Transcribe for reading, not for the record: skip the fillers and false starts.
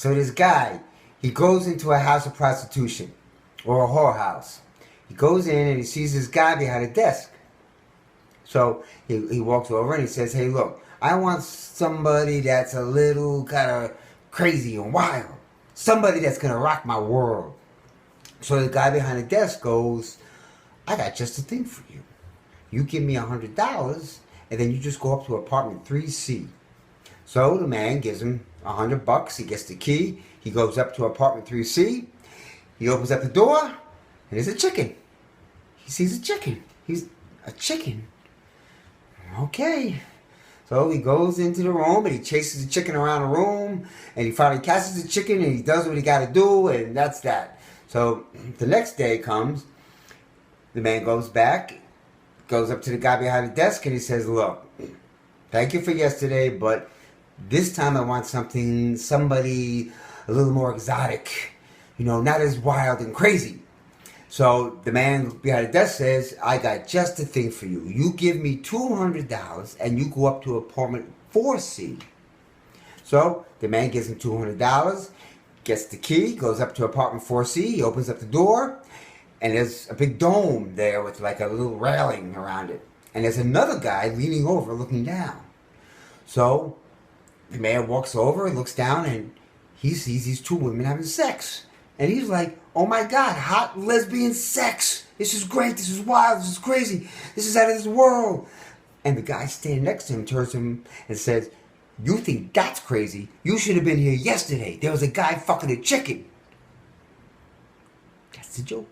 So this guy, he goes into a house of prostitution or a whorehouse. He goes in and he sees this guy behind a desk. So he walks over and he says, hey, look, I want somebody that's a little kind of crazy and wild. Somebody that's going to rock my world. So the guy behind the desk goes, I got just the thing for you. You give me $100 and then you just go up to apartment 3C. So the man gives him $100. He gets the key. He goes up to apartment 3C. He opens up the door and there's a chicken. He sees a chicken. He's a chicken. Okay. So he goes into the room and he chases the chicken around the room and he finally catches the chicken and he does what he got to do, and that's that. So the next day comes, the man goes back, goes up to the guy behind the desk and he says, look, thank you for yesterday, but this time I want somebody a little more exotic, not as wild and crazy. So the man behind the desk says, I got just the thing for you. You give me $200 and you go up to apartment 4C. So the man gives him $200, gets the key, goes up to apartment 4C, he opens up the door, and there's a big dome there with like a little railing around it. And there's another guy leaning over looking down. So the man walks over and looks down and he sees these two women having sex. And he's like, oh my God, hot lesbian sex. This is great. This is wild. This is crazy. This is out of this world. And the guy standing next to him turns to him and says, you think that's crazy? You should have been here yesterday. There was a guy fucking a chicken. That's the joke.